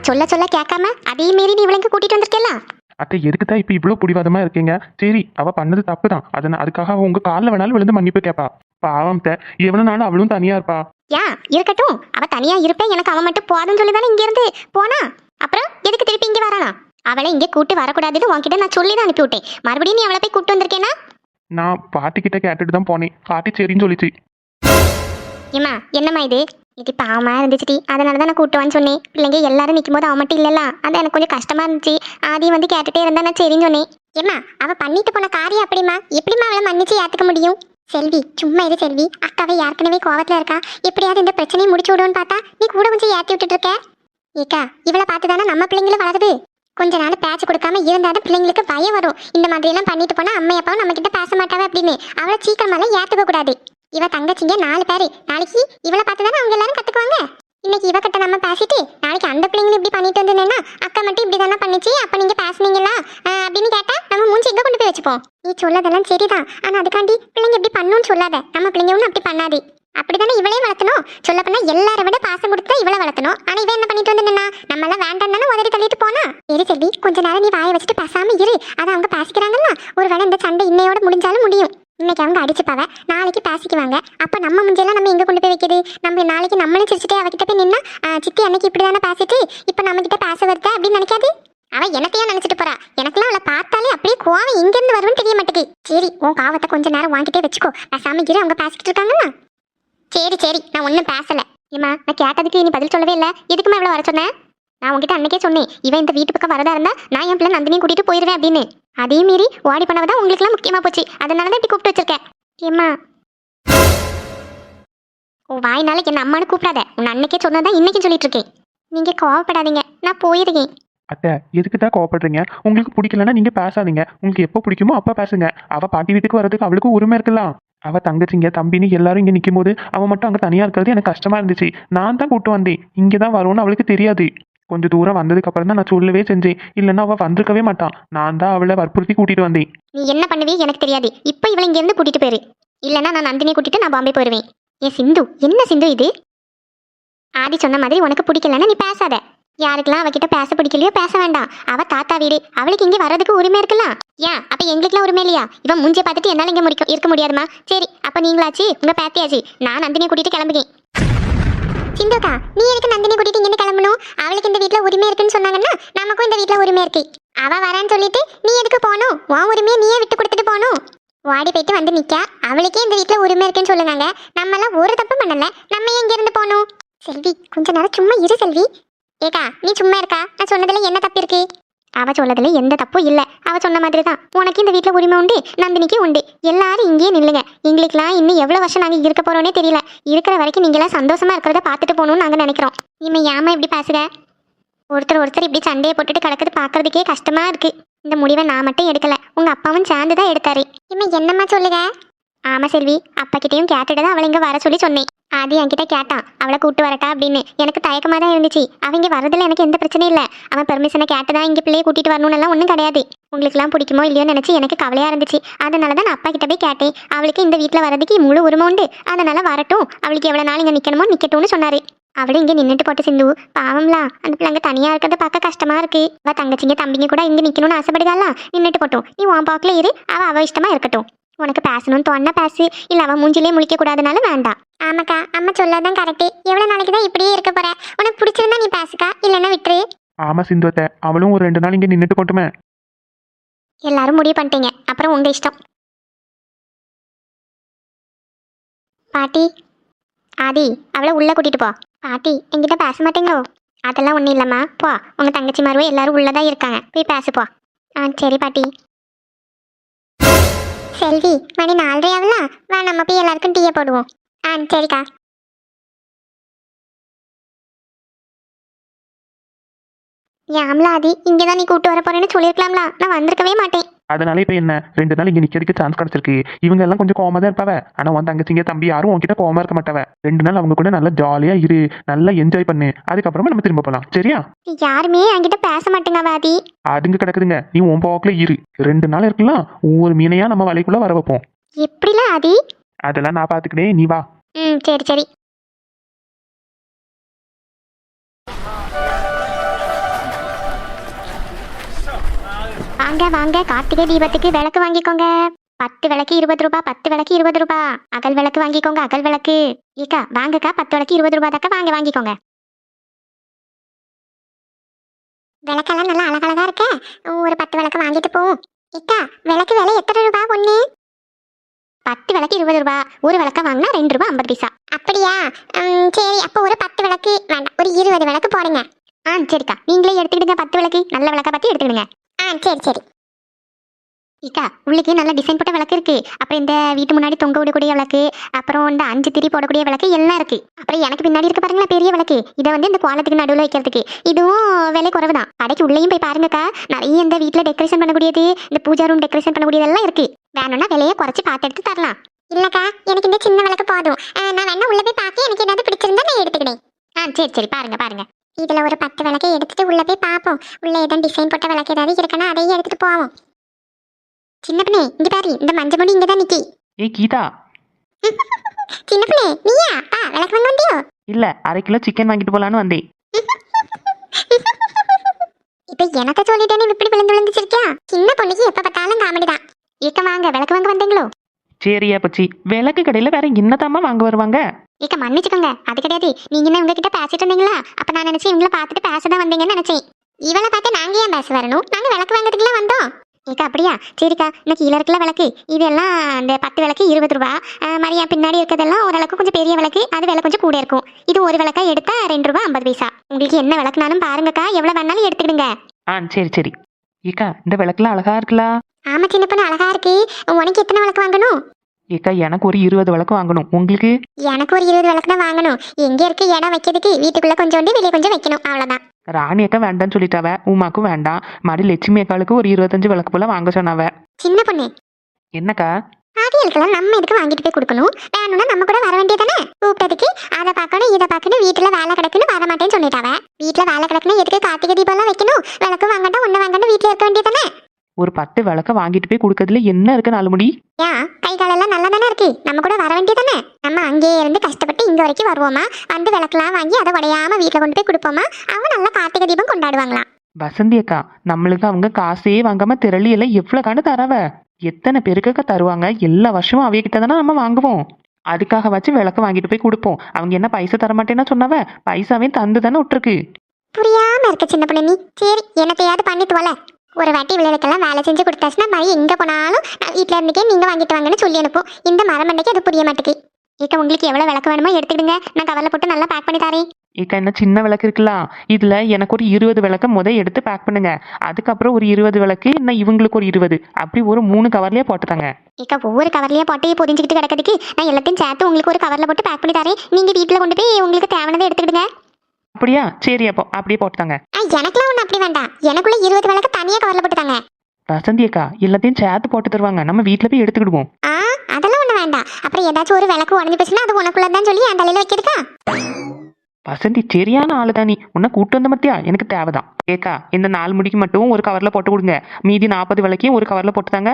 நான் சொல்ல சொல்ல கேட்காம அதே மீறி நீ இவளுக்கு கூட்டிட்டு வந்திருக்கல. அத்தை எதுக்கு தான் இப்போ இவ்வளோ பிடிவாதமா இருக்கீங்க? சரி, அவ பண்ணது தப்பு தான். அதுக்காக அவ உங்க காலில் வேணாலும் விழுந்து மன்னிப்பு கேட்பா. பாவம் எவ்வளவு நாள் அவளும் தனியா இருப்பா. இருக்கட்டும், அவ தனியா இருப்பேன், எனக்கு அவன் மட்டும் போதும்னு சொல்லிதானே இங்க இருந்து போனா. அப்புறம் எதுக்கு திருப்பி இங்க வரானா? அவளை இங்கே கூட்டு வரக்கூடாதுன்னு உன்கிட்ட நான் சொல்லி தான் அனுப்பி விட்டேன். மறுபடியும் நீ அவளை போய் கூட்டு வந்திருக்கேனா? நான் பாட்டிக்கிட்ட கேட்டுட்டு தான் போனேன். பாட்டி சரின்னு சொல்லிச்சு. ஏமா என்னம்மா இது? இது பாவமா இருந்துச்சுடி, அதனாலதான் நான் கூட்டுவான்னு சொன்னேன். பிள்ளைங்க எல்லாரும் நிற்கும் போது அவன் மட்டும் இல்லல, அது எனக்கு கொஞ்சம் கஷ்டமா இருந்துச்சு. ஆதி வந்து கேட்டுட்டே இருந்தா நான் சரின்னு சொன்னேன். ஏமா அவ பண்ணிட்டு போன காரியம் அப்படிமா, எப்படிமா அவளை மன்னிச்சு ஏத்துக்க முடியும்? செல்வி சும்மா இரு செல்வி, அக்காவை ஏற்கனவே கோவத்துல இருக்கா, எப்படியாவது இந்த பிரச்சனையை முடிச்சு விடுவோன்னு பார்த்தா நீ கூட கொஞ்சம் ஏற்றி விட்டுட்டு இருக்க. ஏக்கா இவளை பார்த்துதானே நம்ம பிள்ளைங்களும் வளருது. கொஞ்ச நாள் பேச்சு கொடுக்காம இருந்தாலும் பிள்ளைங்களுக்கு பயம் வரும். இந்த மாதிரி எல்லாம் பண்ணிட்டு போனா அம்மா அப்பாவும் நம்ம கிட்ட பேச மாட்டாவே அப்படின்னு அவளை சீக்கிரமாலாம் ஏத்துக்க கூடாது. இவ தங்கச்சிங்க 4 பேரு, நாளைக்கு இவளை பார்த்துதானே அவங்க எல்லாரும் கத்துக்குவாங்க. இன்னைக்கு இவ கிட்ட நம்ம பேசிட்டு நாளைக்கு அந்த பிள்ளைங்களும் இப்படி பண்ணிட்டு வந்தேன்னா அக்கா மட்டும் இப்படி தானே பண்ணிச்சு, அப்ப நீங்க பேசுனீங்களா அப்படின்னு கேட்டா நம்ம மூஞ்சி எங்க கொண்டு போய் வச்சுப்போம். நீ சொல்லதெல்லாம் சரிதான், ஆனா அதுக்காண்டி பிள்ளைங்க இப்படி பண்ணுன்னு சொல்லாத. நம்ம பிள்ளைங்க ஒன்றும் அப்படி பண்ணாது. அப்படித்தானே இவளே வளர்த்தணும். சொல்ல போனா எல்லாரை விட பாசம் கொடுத்தா இவளை வளர்த்தணும். ஆனா இவ என்ன பண்ணிட்டு வந்தா நம்ம எல்லாம் வேண்டாம் தானே உதறி தள்ளிட்டு போனா. சரி செல்வி, கொஞ்ச நேரம் நீ வாயை வச்சுட்டு பேசாம இரு. அதை அவங்க பேசிக்கிறாங்கல்ல, ஒருவேளை இந்த சண்டை இன்னையோட முடிஞ்சாலும் முடியும். இன்னைக்கு அவங்க அடிச்சுப்பாவ, நாளைக்கு பேசிக்குவாங்க. அப்ப நம்ம முஞ்செல்லாம் நம்ம எங்க கொண்டு போய் வைக்கிறது? நம்ம நாளைக்கு நம்மளும் சிரிச்சுட்டே அவகிட்ட போய் நின்னா சித்தி அன்னைக்கு இப்படிதானே பேசிட்டு இப்ப நம்ம கிட்ட பேச வருதா அப்படின்னு நினைக்காது. அவ எனக்கையா நினைச்சிட்டு போறா. எனக்குலாம் அவளை பார்த்தாலே அப்படியே கோவம் இங்க இருந்து வரும்னு தெரிய மாட்டேங்குது. சரி, உன் காவத்தை கொஞ்ச நேரம் வாங்கிட்டே வச்சுக்கோ, பேசாம இரு. அவங்க பேசிக்கிட்டு இருக்காங்கல்ல. சரி சரி, நான் ஒன்றும் பேசலை. ஏம்மா நான் கேட்டதுக்கு நீ பதில் சொல்லவே இல்லை, எதுக்குமா இவ்வளோ வர சொன்னேன்? நான் உங்ககிட்ட அன்னைக்கே சொன்னேன், இவன் இந்த வீட்டு பக்கம் வரதா இருந்தா நான் என் பிள்ளை நந்தினியும் கூட்டிட்டு போயிடுவேன் அப்படின்னு. அதே மீறி ஓடி பண்ணவதான் உங்களுக்குலாம் முக்கியமா போச்சு. அதனால தான் இப்படி கூப்பிட்டு வச்சிருக்கேன். ஏம்மா உன் வாய்னால என்ன அம்மானு கூப்பிடாத. உன் அன்னைக்கே சொன்னதான் இன்னைக்கு சொல்லிட்டு இருக்கேன். நீங்க கோவப்படாதீங்க, நான் போயிருக்கேன். அத்தை எதுக்கு தான் கோவப்படுறீங்க? உங்களுக்கு பிடிக்கலன்னா நீங்க பேசாதீங்க. உங்களுக்கு எப்போ பிடிக்குமோ அப்ப பேசுங்க. அவ பாட்டி வீட்டுக்கு வர்றதுக்கு அவளுக்கு உரிமை இருக்கலாம். அவ தங்கச்சிங்க தம்பின்னு எல்லாரும் இங்க நிற்கும் போது அவ மட்டும் அங்க தனியா இருக்கிறது எனக்கு கஷ்டமா இருந்துச்சு. நான் தான் கூட்டு வந்தேன். இங்கதான் வரும்னு அவளுக்கு தெரியாது. கொஞ்சம் தூரம் வந்ததுக்கு அப்புறம் தான் நான் சொல்லவே செஞ்சேன். இல்லைன்னா அவ வந்திருக்கவே மாட்டான். நான் தான் அவளை வற்புறுத்தி கூட்டிட்டு வந்தேன். நீ என்ன பண்ணுவே எனக்கு தெரியாது. இப்போ இவளை இங்க இருந்து கூட்டிட்டு போயிரு, இல்லைன்னா நான் நந்தினி கூட்டிட்டு நான் பாம்பே போயிருவேன். ஏன் சிந்து, என்ன சிந்து இது? ஆதி சொன்ன மாதிரி உனக்கு பிடிக்கலன்னா நீ பேசாத. யாருக்கெல்லாம் அவகிட்ட பேச பிடிக்கலையோ பேச வேண்டாம். அவ தாத்தா வீடு, அவளுக்கு இங்கே வர்றதுக்கு உரிமை இருக்கலாம். ஏன் அப்ப எங்களுக்குலாம் உரிமை இல்லையா? இவன் மூஞ்சியை பார்த்துட்டு என்னால இங்க இருக்க முடியாதுமா? சரி, அப்ப நீங்களாச்சு உங்க பேத்தியாச்சு, நான் நந்தினியை கூட்டிட்டு கிளம்புகிறேன். சிந்துக்கா, நீ எதுக்கு நந்தினி கூட்டிட்டு இங்க கிளம்பணும்? அவளுக்கு இந்த வீட்டுல உரிமை இருக்குன்னு சொன்னாங்கன்னா நமக்கும் இந்த வீட்டுல உரிமை இருக்கு. அவ வரான்னு சொல்லிட்டு நீ எதுக்கு போகணும்? உன் உரிமையை நீயே விட்டு கொடுத்துட்டு போகணும். வாடி போயிட்டு வந்து நிக்க, அவளுக்கே இந்த வீட்டுல உரிமை இருக்குன்னு சொல்லுங்க. நம்ம எல்லாம் ஒரு தப்பு பண்ணல, நம்ம ஏன் இங்க இருந்து போகணும்? செல்வி கொஞ்ச நேரம் சும்மா இரு செல்வி. ஏக்கா நீ சும்மா இருக்கா? நான் சொன்னதுல என்ன தப்பு இருக்கு? அவ சொல்லதுல எந்த தப்பும் இல்ல. அவ சொன்ன மாதிரி தான் உனக்கு இந்த வீட்டுல உரிமை உண்டு, நந்தினிக்கு உண்டு. எல்லாரும் இங்கேயே நில்லுங்க. எங்களுக்குலாம் இன்னும் எவ்வளவு வருஷம் நாங்க இருக்க போறோன்னே தெரியல. இருக்கிற வரைக்கும் நீங்க எல்லாம் சந்தோஷமா இருக்கிறத பார்த்துட்டு போகணும்னு நாங்க நினைக்கிறோம். இனிமே ஏமா இப்படி பேசுக? ஒருத்தர் இப்படி சண்டையை போட்டுட்டு கிடக்குது பாக்குறதுக்கே கஷ்டமா இருக்கு. இந்த முடிவை நான் மட்டும் எடுக்கல, உங்க அப்பாவும் சேர்ந்துதான் எடுத்தாரு. இனிமே என்னம்மா சொல்லுங்க? ஆமா செல்வி, அப்பா கிட்டையும் கேட்டுட்டு தான் அவளை இங்க வர சொல்லி சொன்னேன். ஆதி என்கிட்ட கேட்டான் அவளை கூட்டு வரட்டா அப்படின்னு. எனக்கு தயக்கமா தான் இருந்துச்சு. அவங்க வரதுல எனக்கு எந்த பிரச்சனையும் இல்லை. அவன் பெர்மிஷனை கேட்டுதான் இங்க பிள்ளையை கூட்டிட்டு வரணும்னு ஒன்றும் கிடையாது. உங்களுக்குலாம் பிடிக்குமோ இல்லையோ நினைச்சு எனக்கு கவலையா இருந்துச்சு. அதனாலதான் நான் அப்பா கிட்ட போய் கேட்டேன். அவளுக்கு இந்த வீட்டுல வரதுக்கு முழு உரிமை உண்டு, அதனால வரட்டும், அவளுக்கு எவ்வளவு நாள் இங்க நிக்கணுமோ நிக்கட்டும்னு சொன்னாரு. அவளும் இங்க நின்றுட்டு போட்டு சிந்து, பாவம்லாம் அந்த பிள்ளைங்க தனியா இருக்கிறத பார்க்க கஷ்டமா இருக்கு. அவ தங்கச்சிங்க தம்பிங்க கூட இங்க நிக்கணும்னு ஆசைப்படுதால, நின்றுட்டு போட்டோம். நீ உன் பாக்குல இரு, அவ இஷ்டமா இருக்கட்டும். உனக்கு பேசணும்னு தோணுனா பேசு, இல்ல அவன் மூஞ்சிலே முழிக்க கூடாதுனால வேண்டாம். ஆமாக்கா, அம்மா சொல்லாதான் கரெக்ட். எவ்வளவு நாளைக்கு தான் இப்படியே இருக்க போற? உனக்கு பிடிச்சிருந்தா நீ பேசுக்கா, இல்லைன்னா விட்டுரு. ஆமா சிந்துவத்தை, அவளும் ஒரு 2 நாள் இங்க நின்றுட்டு போட்டுமே. எல்லாரும் முடிவு பண்ணிட்டீங்க, அப்புறம் உங்க இஷ்டம். பாட்டி, ஆதி அவளை உள்ள கூட்டிட்டு போ. பாட்டி என்கிட்ட பேச மாட்டீங்களோ? அதெல்லாம் ஒன்றும் இல்லைம்மா, போ. உங்க தங்கச்சி மாருவோ எல்லாரும் உள்ளதான் இருக்காங்க, போய் பேசுப்போ. சரி பாட்டி. செல்வி மணி 4:30 ஆகலாம், வா நம்ம போய் எல்லாருக்கும் டீயை போடுவோம். சரிக்கா. ஆதி இங்கதான் நீ கூட்டு வர போறேன்னு சொல்லிருக்கலாம்ல, நான் வந்திருக்கவே மாட்டேன். அதனால இப்ப என்ன 2 நாள் இங்க நிக்கிறதுக்கு சான்ஸ் கிடைச்சிருக்கு. இவங்க எல்லாம் கொஞ்சம் கோவமா தான் இருப்பாவ. ஆனா உன் தங்கச்சிங்க தம்பி யாரும் உன்கிட்ட கோவமா இருக்க மாட்டாவ. 2 நாள் அவங்க கூட நல்லா ஜாலியா இரு, நல்லா என்ஜாய் பண்ணு. அதுக்கப்புறமா நம்ம திரும்ப போலாம், சரியா? யாருமே என்கிட்ட பேச மாட்டேங்க வாதி. அதுங்க கிடக்குதுங்க, நீ உன் போக்குல இரு. 2 நாள் இருக்கலாம், ஒவ்வொரு மீனையா நம்ம வலைக்குள்ள வர வைப்போம். எப்படில ஆதி? அதெல்லாம் நான் பாத்துக்கிட்டே, நீ வா. சரி சரி. வாங்க வாங்க, கார்த்திகை தீபத்துக்கு விளக்கு வாங்கிக்கோங்க. 10 விளக்கு 20 ரூபாய், 10 விளக்கு 20 ரூபாய். அகல் விளக்கு வாங்கிக்கோங்க, அகல் விளக்கு. ஏக்கா வாங்கக்கா, 10 விளக்கு 20 ரூபாய் தாக்கா, வாங்க வாங்கிக்கோங்க. விளக்கெல்லாம் நல்லா அழகழகா இருக்க, ஒரு 10 விளக்கு வாங்கிட்டு போவோம். ஏக்கா விளக்கு விலை எத்தனை ரூபாய் ஒண்ணு? 10 விளக்கு 20 ரூபாய், ஒரு விளக்க வாங்கினா 2 ரூபாய் 50 பைசா. அப்படியா? சரி, அப்போ ஒரு 10 விளக்கு வேண்டாம், ஒரு 20 விளக்கு போடுங்க. சரிக்கா, நீங்களே எடுத்துக்கிடுங்க. 10 விளக்கு நல்ல விளக்க பார்த்து எடுத்துக்கிடுங்க. சரி சரி. இக்கா உள்ளுக்கு நல்ல டிசைன் போட்ட விளக்கு இருக்கு. அப்புறம் இந்த வீட்டு முன்னாடி தொங்க விடக்கூடிய விளக்கு, அப்புறம் இந்த 5 திரி போடக்கூடிய விளக்கு எல்லாம் இருக்கு. அப்புறம் எனக்கு பின்னாடி இருக்கு பாருங்களா பெரிய விளக்கு, இதை வந்து இந்த கோலத்துக்கு நடுவில் வைக்கிறதுக்கு. இதுவும் விலை குறைவு தான். கடைக்கு உள்ளேயும் போய் பாருங்கக்கா, நிறைய இந்த வீட்டில் டெக்கரேஷன் பண்ணக்கூடியது, இந்த பூஜா ரூம் டெக்கரேஷன் பண்ணக்கூடியதெல்லாம் இருக்கு. வேணும்னா விலையை குறைச்சி பார்த்து எடுத்து தரலாம். இல்லக்கா எனக்கு இந்த சின்ன விளக்கு போதும். நான் வேணா உள்ள போய் பார்த்து எனக்கு ஏதாவது பிடிச்சிருந்தா நான் எடுத்துக்கிறேன். சரி சரி, பாருங்க பாருங்க. இதுல ஒரு 10 விளக்கு எடுத்துட்டு உள்ள போய் பார்ப்போம். உள்ள ஏதாவது டிசைன் போட்ட விளக்கு ஏதாவது இருக்குன்னா அதையும் எடுத்துட்டு போவோம். சின்ன பண்ணே இங்க பாரு, இந்த மஞ்சள் முடி இங்கதான் நிக்கி. ஏய் கீதா. சின்ன பண்ணே நீயா? விளக்கு வாங்க வந்தியோ? இல்ல, 1/2 கிலோ சிக்கன் வாங்கிட்டு போலான்னு வந்தேன். இப்ப எனக்கு சொல்லிட்டேன்னு இப்படி விழுந்து விழுந்துச்சிருக்கியா? சின்ன பொண்ணுக்கு எப்ப பார்த்தாலும் காமெடி தான். ஏக்க வாங்க, விளக்கு வாங்க வந்தீங்களோ? சரியா பச்சி, விளக்கு கடையில வேற என்னதாம்மா வாங்க வருவாங்க? ஏக்க மன்னிச்சுக்கோங்க, அது கிடையாது. நீங்க என்ன உங்ககிட்ட பேசிட்டு இருந்தீங்களா? அப்ப நான் நினைச்சேன் இவங்கள பார்த்துட்டு பேசதான் வந்தீங்கன்னு நினைச்சேன். இவளை பார்த்து நாங்க ஏன் பேச வரணும்? நாங்க விளக்கு வாங்குறதுக்குலாம் வந்தோம். ஏக்கா அப்படியா? சரிக்கா, இந்த கீழே இருக்கல விளக்கு இதெல்லாம் இந்த 10 விளக்கு 20 ரூபாய். மரியா பின்னாடி இருக்கிறதெல்லாம் ஓரளவுக்கு கொஞ்சம் பெரிய விளக்கு, அது விலை கொஞ்சம் கூட இருக்கும். இது ஒரு விளக்கா எடுத்தா 2 ரூபாய் 50 பைசா. உங்களுக்கு என்ன விளக்குனாலும் பாருங்கக்கா, எவ்வளவு வேணாலும் எடுத்துக்கிடுங்க. சரி சரி. ஏக்கா இந்த விளக்குலாம் அழகா இருக்குல்ல? ஆமா சின்ன பொண்ணு, அழகா இருக்கு. உனக்கு எத்தனை விளக்கு வாங்கணும்? ஏக்கா எனக்கு ஒரு 20 விளக்கு வாங்கணும். உங்களுக்கு? எனக்கு ஒரு 20 விளக்கு தான் வாங்கணும். எங்க இருக்கு இடம் வைக்கிறதுக்கு? வீட்டுக்குள்ள கொஞ்சோண்டு வெளியே கொஞ்சம் வைக்கணும், அவ்வளவுதான். ராணி அக்கா வேண்டான்னு சொல்லிட்டாவ, உமாக்கும் வேண்டாம். மறுபடி லட்சுமி அக்காளுக்கு ஒரு 25 விளக்கு போல வாங்க சொன்னாவ. சின்ன பொண்ணு என்னக்கா? ஆவியலுக்கெல்லாம் நம்ம எதுக்கு வாங்கிட்டு போய் கொடுக்கணும்? வேணும்னா நம்ம கூட வர வேண்டியதானே? கூப்பிட்டதுக்கு அதை பார்க்கணும் இதை பார்க்கணும், வீட்டுல வேலை கிடக்குன்னு வர மாட்டேன்னு சொல்லிட்டாவ. வீட்டுல வேலை கிடக்குன்னு எதுக்கு கார்த்திகை தீபம் எல்லாம் வைக்கணும்? விளக்கு வாங்கட்டா ஒண்ணு வாங்கணும், வீட்டுல இருக்க வேண்டியதானே? ஒரு 10 விளக்க வாங்கிட்டு போய் கொடுக்கறதுல என்ன இருக்கு? 4 முடி கை காலெல்லாம் நல்லா தானே இருக்கு, நம்ம கூட வர வேண்டியதானே? நம்ம அங்கேயே இருந்து கஷ்டப்பட்டு இங்க வரைக்கும் வருவோமா, வந்து விளக்கெல்லாம் வாங்கி அதை உடையாம வீட்டுல கொண்டு போய் கொடுப்போமா, அவங்க நல்லா கார்த்திகை தீபம் கொண்டாடுவாங்களாம். வசந்தி அக்கா, நம்மளுக்கு அவங்க காசே வாங்காம திரளி எல்லாம் எவ்வளவு காண்டு தரவ? எத்தனை பேருக்கா தருவாங்க? எல்லா வருஷமும் அவைய கிட்ட தானே நம்ம வாங்குவோம். அதுக்காக வச்சு விளக்க வாங்கிட்டு போய் கொடுப்போம். அவங்க என்ன பைசா தர மாட்டேன்னா சொன்னவ? பைசாவே தந்து தானே விட்டுருக்கு. புரியாம இருக்க சின்ன பொண்ணு நீ. சரி என்னத்தையாவது பண்ணி தோல. ஒரு வாட்டி இவளுக்கெல்லாம் வேலை செஞ்சு கொடுத்தாச்சுன்னா மாதிரி எங்க போனாலும் வீட்டுல இருந்துக்கே நீங்க வாங்கிட்டு வாங்கன்னு சொல்லி அனுப்போம். இந்த மரமண்டைக்கு அது புரிய மாட்டேங்குது. ஏக்க உங்களுக்கு எவ்வளவு விளக்கு வேணுமோ எடுத்துக்கிடுங்க, நான் கவர்ல போட்டு நல்லா பேக் பண்ணி தரேன். ஏக்கா என்ன சின்ன விளக்கு இருக்கலாம், இதுல எனக்கு ஒரு 20 விளக்க எடுத்து பேக் பண்ணுங்க. அதுக்கப்புறம் ஒரு 20 விளக்கு, இன்னும் இவங்களுக்கு ஒரு 20, அப்படி ஒரு 3 கவர்லயே போட்டுதாங்க. ஏக்கா ஒவ்வொரு கவர்லயே போட்டு பொதிஞ்சுக்கிட்டு கிடக்கிறதுக்கு நான் எல்லாத்தையும் சேர்த்து உங்களுக்கு ஒரு கவர்ல போட்டு பேக் பண்ணி தரேன். நீங்க வீட்டுல கொண்டு போய் உங்களுக்கு தேவையானதை எடுத்துக்கிடுங்க. அப்படியா? சரி, அப்போ அப்படியே போட்டுதாங்க. எனக்குலாம் ஒண்ணு அப்படி வேண்டாம், எனக்குள்ள 20 விளக்கு தனியா கவர்ல போட்டுதாங்க. வசந்தி அக்கா எல்லாத்தையும் சேர்த்து போட்டு தருவாங்க, நம்ம வீட்டுல போய் எடுத்துக்கிடுவோம். அதெல்லாம் ஒண்ணு வேண்டாம். அப்புறம் ஏதாச்சும் ஒரு விளக்கு உடஞ்சு போச்சுன்னா அது உனக்குள்ளதான் சொல்லி என் தலையில வைக்கிறதுக்கா? வசந்தி சரியான ஆளுதான் நீ. உன்னை கூட்டு வந்த மத்தியா எனக்கு தேவைதான். ஏக்கா இந்த 4 முடிக்கு மட்டும் ஒரு கவர்ல போட்டு கொடுங்க. மீதி 40 விளக்கையும் ஒரு கவர்ல போட்டுதாங்க.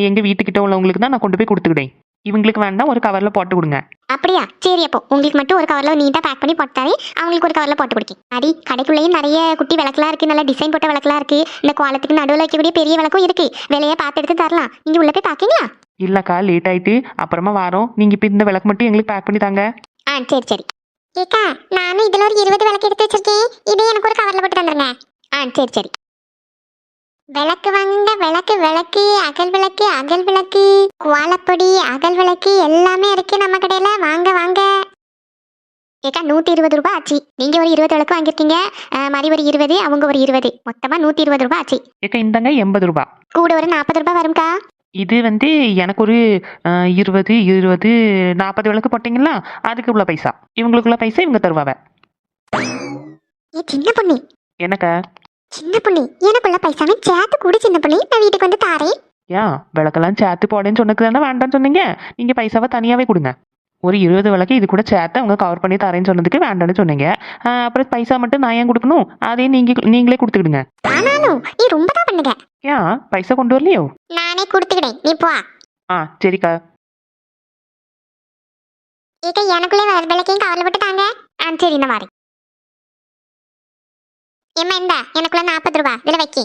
எங்க வீட்டுக்கிட்ட உள்ளவங்களுக்கு தான் நான் கொண்டு போய் கொடுத்துக்கிட்டேன். இவங்களுக்கு வேண்டாம், ஒரு கவர்ல போட்டு கொடுங்க. அப்படியா? சரி, அப்போ உங்களுக்கு மட்டும் ஒரு கவர்ல நீட்டா பேக் பண்ணி போட்டாரே, அவங்களுக்கு ஒரு கவர்ல போட்டு கொடுக்கி. அடி கடைக்குள்ளேயும் நிறைய குட்டி விளக்குலாம் இருக்கு, நல்ல டிசைன் போட்ட விளக்குலாம் இருக்கு. இந்த கோலத்துக்கு நடுவில் வைக்கக்கூடிய பெரிய விளக்கும் இருக்கு. விலையை பார்த்து எடுத்து தரலாம். நீங்க உள்ள போய் பாக்கீங்களா? இல்லக்கா லேட் ஆயிட்டு, அப்புறமா வாரோம். நீங்க இப்ப இந்த விளக்கு மட்டும் எங்களுக்கு பேக் பண்ணி தாங்க. சரி சரி. ஏக்கா நானும் இதுல ஒரு 20 விளக்கு எடுத்து வச்சிருக்கேன், இதே எனக்கு ஒரு கவர்ல போட்டு தந்துருங்க. சரி சரி. விளக்கு வாங்குங்க, விளக்கு விளக்கு அகல் விளக்கு அகல் விளக்கு கோலப்பொடி அகல் விளக்கு எல்லாமே இருக்கு நம்ம கடையில, வாங்க வாங்க. ஏக்கா 120 ரூபாய் ஆச்சு. நீங்க ஒரு 20 விளக்கு வாங்கிருக்கீங்க, மாதிரி ஒரு 20, அவங்க ஒரு 20, மொத்தமா 120 ரூபாய் ஆச்சு. ஏக்கா இந்தாங்க 80 ரூபாய். கூட ஒரு 40 ரூபாய் வரும்க்கா. இது வந்து எனக்கு ஒரு 20 20 40 விளக்கு போட்டீங்களா, அதுக்கு உள்ள பைசா. இவங்களுக்குள்ள பைசா இவங்க தருவாவ. சின்ன பொண்ணு. எனக்கா? சின்ன பொண்ணு எனக்குள்ள பைசாவை சேர்த்து கூட சின்ன பொண்ணு, நான் வீட்டுக்கு வந்து தாரேன். ஏன் விளக்கெல்லாம் சேர்த்து போடேன்னு சொன்னதுக்கு தானே வேண்டாம்னு சொன்னீங்க? நீங்க பைசாவை தனியாவே கொடுங்க. ஒரு 20 விளக்கு இது கூட சேர்த்து அவங்க கவர் பண்ணி தரேன்னு சொன்னதுக்கு வேண்டாம்னு சொன்னீங்க. அப்புறம் பைசா மட்டும் நான் ஏன் கொடுக்கணும்? அதையும் நீங்களே கொடுத்துக்கிடுங்க. ஆனாலும் நீ ரொம்ப தான் பண்ணுங்க. ஏன் பைசா கொண்டு வரலையோ? நானே கொடுத்துக்கிட்டேன், நீ போ. சரிக்கா. ஏக்கா எனக்குள்ளே விளக்கையும் கவர்ல போட்டு தாங்க. சரி நான் வரேன். ஏம்மா இந்தா எனக்குள்ள 40 ரூபாய் இதுல வைக்கி.